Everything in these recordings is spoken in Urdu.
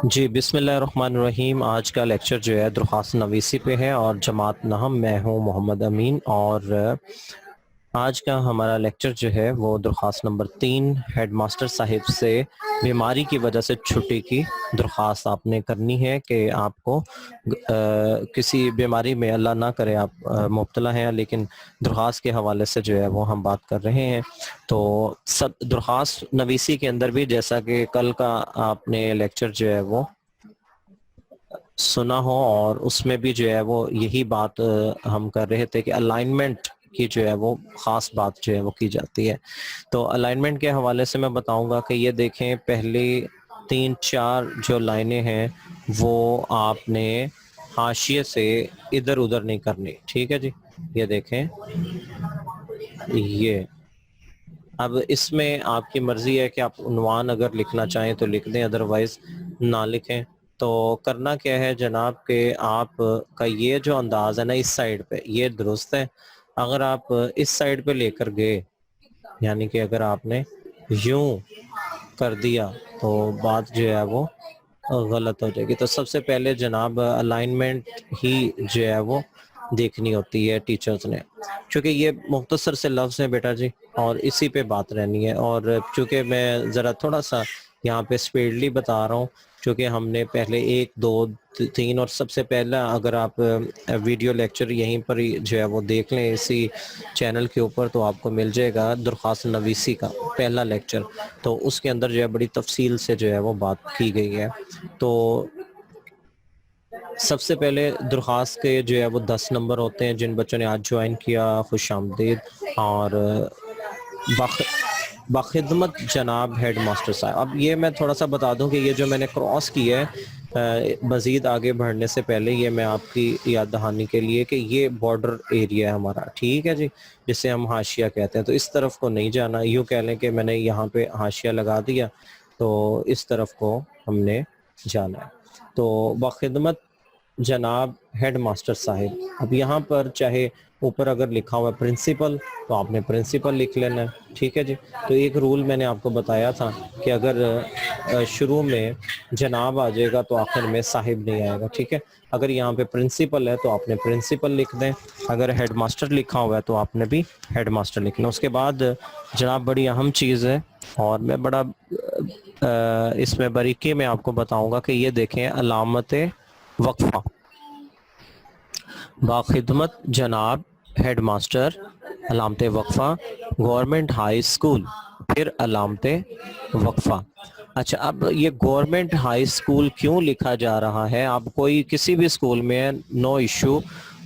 جی بسم اللہ الرحمن الرحیم۔ آج کا لیکچر جو ہے درخواست نویسی پہ ہے اور جماعت نہم میں ہوں محمد امین، اور آج کا ہمارا لیکچر جو ہے وہ درخواست نمبر 3 ہیڈ ماسٹر صاحب سے بیماری کی وجہ سے چھٹی کی درخواست آپ نے کرنی ہے کہ آپ کو کسی بیماری میں اللہ نہ کرے آپ مبتلا ہیں، لیکن درخواست کے حوالے سے جو ہے وہ ہم بات کر رہے ہیں۔ تو سب درخواست نویسی کے اندر بھی جیسا کہ کل کا آپ نے لیکچر جو ہے وہ سنا ہو، اور اس میں بھی جو ہے وہ یہی بات ہم کر رہے تھے کہ الائنمنٹ کی جو ہے وہ خاص بات جو ہے وہ کی جاتی ہے۔ تو الائنمنٹ کے حوالے سے میں بتاؤں گا کہ یہ دیکھیں، پہلی 3-4 جو لائنیں ہیں وہ آپ نے حاشیے سے ادھر ادھر نہیں کرنی، ٹھیک ہے جی۔ یہ دیکھیں، یہ اب اس میں آپ کی مرضی ہے کہ آپ عنوان اگر لکھنا چاہیں تو لکھ دیں، ادروائز نہ لکھیں۔ تو کرنا کیا ہے جناب کہ آپ کا یہ جو انداز ہے نا اس سائڈ پہ، یہ درست ہے۔ اگر آپ اس سائڈ پہ لے کر گئے، یعنی کہ اگر آپ نے یوں کر دیا تو بات جو ہے وہ غلط ہو جائے گی۔ تو سب سے پہلے جناب الائنمنٹ ہی جو ہے وہ دیکھنی ہوتی ہے ٹیچرز نے، چونکہ یہ مختصر سے لفظ ہیں بیٹا جی، اور اسی پہ بات رہنی ہے۔ اور چونکہ میں ذرا تھوڑا سا یہاں پہ سپیڈلی بتا رہا ہوں، چونکہ ہم نے پہلے 1 2 3 اور سب سے پہلا اگر آپ ویڈیو لیکچر یہیں پر ہی جو ہے وہ دیکھ لیں اسی چینل کے اوپر، تو آپ کو مل جائے گا درخواست نویسی کا پہلا لیکچر، تو اس کے اندر جو ہے بڑی تفصیل سے جو ہے وہ بات کی گئی ہے۔ تو سب سے پہلے درخواست کے جو ہے وہ 10 نمبر ہوتے ہیں۔ جن بچوں نے آج جوائن کیا خوش آمدید، اور بخدمت جناب ہیڈ ماسٹر صاحب۔ اب یہ میں تھوڑا سا بتا دوں کہ یہ جو میں نے کراس کی ہے مزید آگے بڑھنے سے پہلے، یہ میں آپ کی یاد دہانی کے لیے کہ یہ بارڈر ایریا ہے ہمارا، ٹھیک ہے جی، جسے ہم حاشیہ کہتے ہیں۔ تو اس طرف کو نہیں جانا، یوں کہہ لیں کہ میں نے یہاں پہ حاشیہ لگا دیا تو اس طرف کو ہم نے جانا ہے۔ تو بخدمت جناب ہیڈ ماسٹر صاحب، اب یہاں پر چاہے اوپر اگر لکھا ہوا ہے پرنسپل تو آپ نے پرنسپل لکھ لینا ہے، ٹھیک ہے جی۔ تو ایک رول میں نے آپ کو بتایا تھا کہ اگر شروع میں جناب آ جائے گا تو آخر میں صاحب نہیں آئے گا، ٹھیک ہے۔ اگر یہاں پہ پرنسپل ہے تو آپ نے پرنسپل لکھ دیں، اگر ہیڈ ماسٹر لکھا ہوا ہے تو آپ نے بھی ہیڈ ماسٹر لکھنا۔ اس کے بعد جناب بڑی اہم چیز ہے، اور میں بڑا اس میں باریکی میں آپ کو بتاؤں گا کہ یہ دیکھیں علامت وقفہ، باخدمت جناب ہیڈ ماسٹر، علامت وقفہ، گورنمنٹ ہائی اسکول، پھر علامت وقفہ۔ اچھا، اب یہ گورنمنٹ ہائی اسکول کیوں لکھا جا رہا ہے؟ آپ کوئی کسی بھی اسکول میں نو ایشو،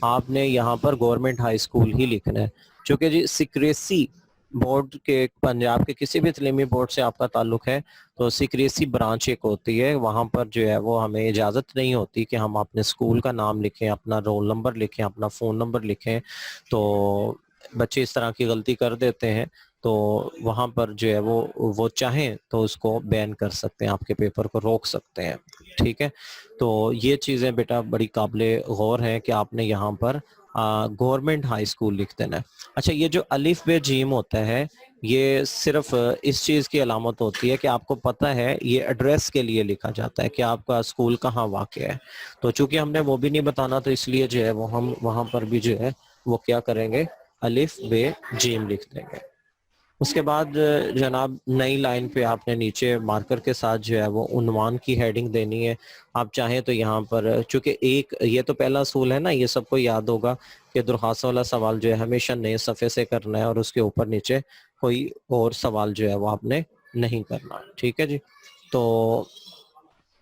آپ نے یہاں پر گورنمنٹ ہائی اسکول ہی لکھنا ہے، چونکہ جی سیکریسی بورڈ کے، پنجاب کے کسی بھی تعلیمی بورڈ سے آپ کا تعلق ہے تو سیکریسی برانچ ایک ہوتی ہے، وہاں پر جو ہے وہ ہمیں اجازت نہیں ہوتی کہ ہم اپنے اسکول کا نام لکھیں، اپنا رول نمبر لکھیں، اپنا فون نمبر لکھیں۔ تو بچے اس طرح کی غلطی کر دیتے ہیں، تو وہاں پر جو ہے وہ چاہیں تو اس کو بین کر سکتے ہیں، آپ کے پیپر کو روک سکتے ہیں، ٹھیک ہے۔ تو یہ چیزیں بیٹا بڑی قابل غور ہیں کہ آپ نے یہاں پر گورنمنٹ ہائی اسکول لکھ دینا ہے۔ اچھا، یہ جو الف بے جیم ہوتا ہے یہ صرف اس چیز کی علامت ہوتی ہے کہ آپ کو پتہ ہے یہ ایڈریس کے لیے لکھا جاتا ہے کہ آپ کا اسکول کہاں واقع ہے۔ تو چونکہ ہم نے وہ بھی نہیں بتانا تو اس لیے جو ہے وہ ہم وہاں پر بھی جو ہے وہ کیا کریں گے، الف بے جیم لکھ دیں گے۔ اس کے بعد جناب نئی لائن پہ آپ نے نیچے مارکر کے ساتھ جو ہے وہ عنوان کی ہیڈنگ دینی ہے۔ آپ چاہیں تو یہاں پر چونکہ یہ تو پہلا اصول ہے نا، یہ سب کو یاد ہوگا کہ درخواست والا سوال جو ہے ہمیشہ نئے صفحے سے کرنا ہے، اور اس کے اوپر نیچے کوئی اور سوال جو ہے وہ آپ نے نہیں کرنا، ٹھیک ہے جی۔ تو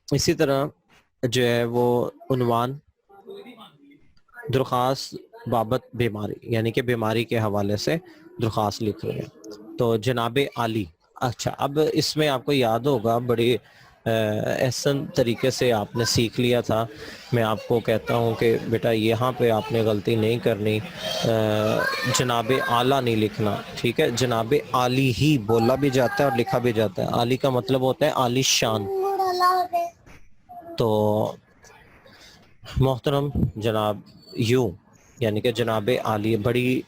اسی طرح جو ہے وہ عنوان درخواست بابت بیماری، یعنی کہ بیماری کے حوالے سے درخواست لکھ رہے ہیں۔ تو جناب عالی، اچھا اب اس میں آپ کو یاد ہوگا بڑی احسن طریقے سے آپ نے سیکھ لیا تھا۔ میں آپ کو کہتا ہوں کہ بیٹا یہاں پہ آپ نے غلطی نہیں کرنی، جناب اعلیٰ نہیں لکھنا، ٹھیک ہے۔ جناب عالی ہی بولا بھی جاتا ہے اور لکھا بھی جاتا ہے، عالی کا مطلب ہوتا ہے عالی شان۔ تو محترم جناب یوں، یعنی کہ جناب عالی، بڑی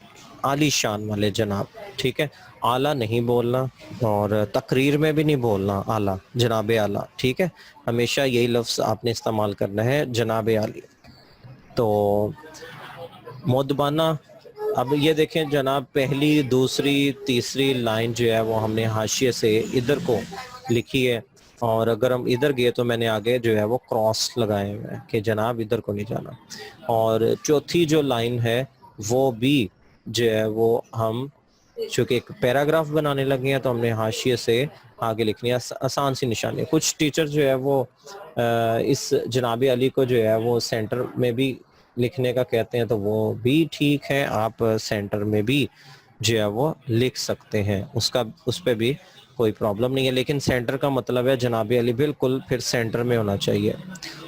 عالی شان والے جناب, ٹھیک ہے, اعلیٰ نہیں بولنا اور تقریر میں بھی نہیں بولنا اعلیٰ, جناب اعلیٰ, ٹھیک ہے, ہمیشہ یہی لفظ آپ نے استعمال کرنا ہے, جناب عالی. تو مدبانہ, اب یہ دیکھیں جناب, پہلی دوسری تیسری لائن جو ہے وہ ہم نے حاشیے سے ادھر کو لکھی ہے, اور اگر ہم ادھر گئے تو میں نے آگے جو ہے وہ کراس لگائے ہوئے ہیں کہ جناب ادھر کو نہیں جانا. اور چوتھی جو لائن ہے وہ بھی جو ہے وہ ہم چونکہ ایک پیراگراف بنانے لگے ہیں تو ہم نے حاشیے سے آگے لکھنی ہے, آسان سی نشانی. کچھ ٹیچر جو ہے وہ اس جناب علی کو جو ہے وہ سینٹر میں بھی لکھنے کا کہتے ہیں, تو وہ بھی ٹھیک ہے, آپ سینٹر میں بھی جو ہے وہ لکھ سکتے ہیں, اس پہ بھی کوئی پرابلم نہیں ہے, لیکن سینٹر کا مطلب ہے جناب علی بالکل پھر سینٹر میں ہونا چاہیے,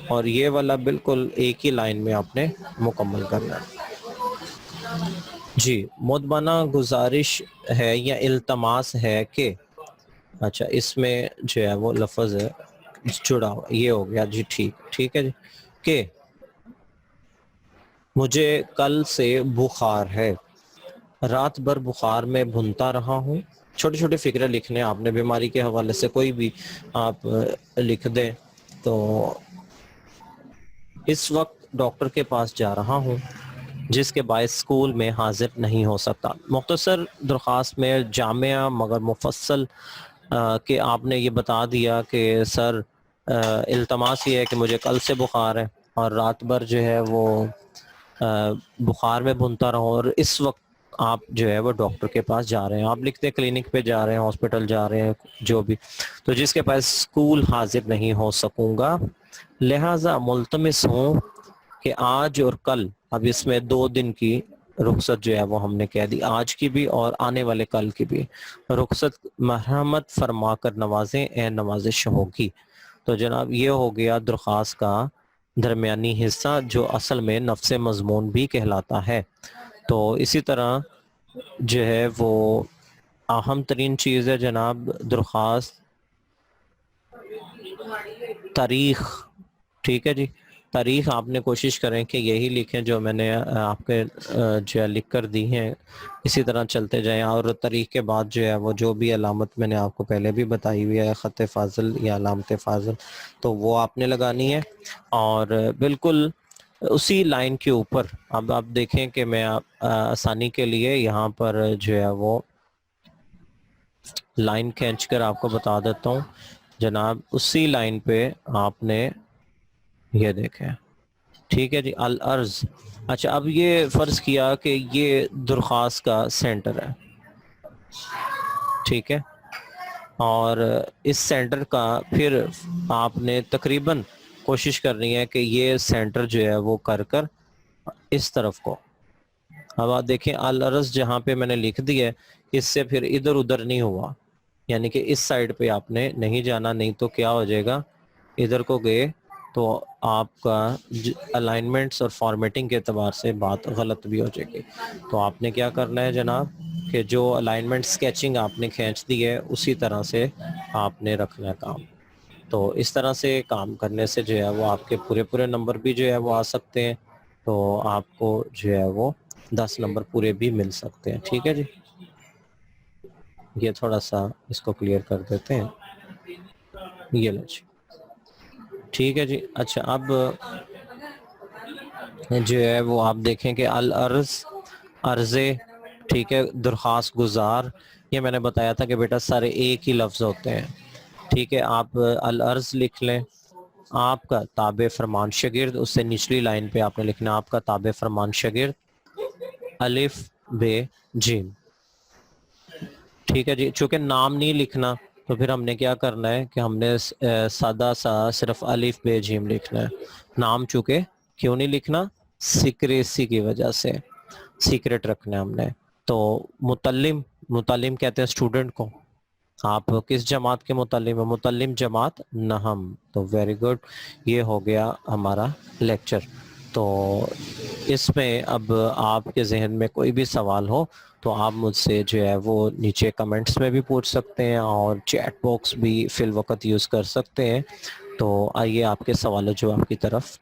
اور یہ والا بالکل ایک ہی لائن میں آپ نے مکمل کرنا ہے. جی, مدبانہ گزارش ہے یا التماس ہے کہ, اچھا اس میں جو ہے وہ لفظ ہے جڑا ہوا, یہ ہو گیا جی, ٹھیک ہے جی, کہ مجھے کل سے بخار ہے, رات بھر بخار میں بھنتا رہا ہوں. چھوٹے چھوٹے فکرے لکھنے آپ نے, بیماری کے حوالے سے کوئی بھی آپ لکھ دیں. تو اس وقت ڈاکٹر کے پاس جا رہا ہوں جس کے باعث اسکول میں حاضر نہیں ہو سکتا. مختصر درخواست میں جامعہ مگر مفصل کہ آپ نے یہ بتا دیا کہ سر التماس یہ ہے کہ مجھے کل سے بخار ہے اور رات بھر جو ہے وہ بخار میں بھنتا رہا ہوں, اور اس وقت آپ جو ہے وہ ڈاکٹر کے پاس جا رہے ہیں. آپ لکھتے ہیں کلینک پہ جا رہے ہیں, ہاسپٹل جا رہے ہیں, جو بھی, تو جس کے پاس اسکول حاضر نہیں ہو سکوں گا, لہٰذا ملتمس ہوں کہ آج اور کل, اب اس میں 2 دن کی رخصت جو ہے وہ ہم نے کہہ دی, آج کی بھی اور آنے والے کل کی بھی رخصت مرحمت فرما کر نوازیں, اے نوازش ہوگی. تو جناب یہ ہو گیا درخواست کا درمیانی حصہ, جو اصل میں نفس مضمون بھی کہلاتا ہے. تو اسی طرح جو ہے وہ اہم ترین چیز ہے جناب درخواست, تاریخ, ٹھیک ہے جی, تاریخ آپ نے کوشش کریں کہ یہی لکھیں جو میں نے آپ کے جو ہے لکھ کر دی ہیں, اسی طرح چلتے جائیں. اور تاریخ کے بعد جو ہے وہ جو بھی علامت میں نے آپ کو پہلے بھی بتائی ہوئی ہے, خط فاضل یا علامت فاضل, تو وہ آپ نے لگانی ہے. اور بالکل اسی لائن کے اوپر اب آپ دیکھیں کہ میں آسانی کے لیے یہاں پر جو ہے وہ لائن کھینچ کر آپ کو بتا دیتا ہوں جناب. اسی لائن پہ آپ نے یہ دیکھیں, ٹھیک ہے جی, الارض. اچھا, اب یہ فرض کیا کہ یہ درخواست کا سینٹر ہے, ٹھیک ہے, اور اس سینٹر کا پھر آپ نے تقریباً کوشش کرنی ہے کہ یہ سینٹر جو ہے وہ کر اس طرف کو, اب آپ دیکھیں الارض جہاں پہ میں نے لکھ دی ہے, اس سے پھر ادھر ادھر نہیں ہوا, یعنی کہ اس سائڈ پہ آپ نے نہیں جانا, نہیں تو کیا ہو جائے گا, ادھر کو گئے تو آپ کا الائنمنٹس اور فارمیٹنگ کے اعتبار سے بات غلط بھی ہو جائے گی. تو آپ نے کیا کرنا ہے جناب کہ جو الائنمنٹ سکیچنگ آپ نے کھینچ دی ہے اسی طرح سے آپ نے رکھنا ہے کام. تو اس طرح سے کام کرنے سے جو ہے وہ آپ کے پورے نمبر بھی جو ہے وہ آ سکتے ہیں, تو آپ کو جو ہے وہ 10 نمبر پورے بھی مل سکتے ہیں. ٹھیک ہے جی, یہ تھوڑا سا اس کو کلیئر کر دیتے ہیں, یہ لو جی, ٹھیک ہے جی. اچھا, اب جو ہے وہ آپ دیکھیں کہ الارض, عرضے, ٹھیک ہے, درخواست گزار, یہ میں نے بتایا تھا کہ بیٹا سارے ایک ہی لفظ ہوتے ہیں, ٹھیک ہے. آپ الارض لکھ لیں, آپ کا تابع فرمان شاگرد, اس سے نچلی لائن پہ آپ نے لکھنا آپ کا تابع فرمان شاگرد, الف بے جیم, ٹھیک ہے جی. چونکہ نام نہیں لکھنا تو پھر ہم نے کیا کرنا ہے کہ ہم نے سادہ سا صرف الف بے جیم لکھنا ہے. نام چونکہ کیوں نہیں لکھنا, سیکریسی کی وجہ سے, سیکریٹ رکھنا ہے ہم نے. تو متعلم کہتے ہیں اسٹوڈنٹ کو. آپ کس جماعت کے متعلم ہیں؟ متعلم جماعت نہم. تو ویری گڈ, یہ ہو گیا ہمارا لیکچر. تو اس میں اب آپ کے ذہن میں کوئی بھی سوال ہو تو آپ مجھ سے جو ہے وہ نیچے کمنٹس میں بھی پوچھ سکتے ہیں, اور چیٹ باکس بھی فی الوقت یوز کر سکتے ہیں. تو آئیے آپ کے سوال و جواب کی طرف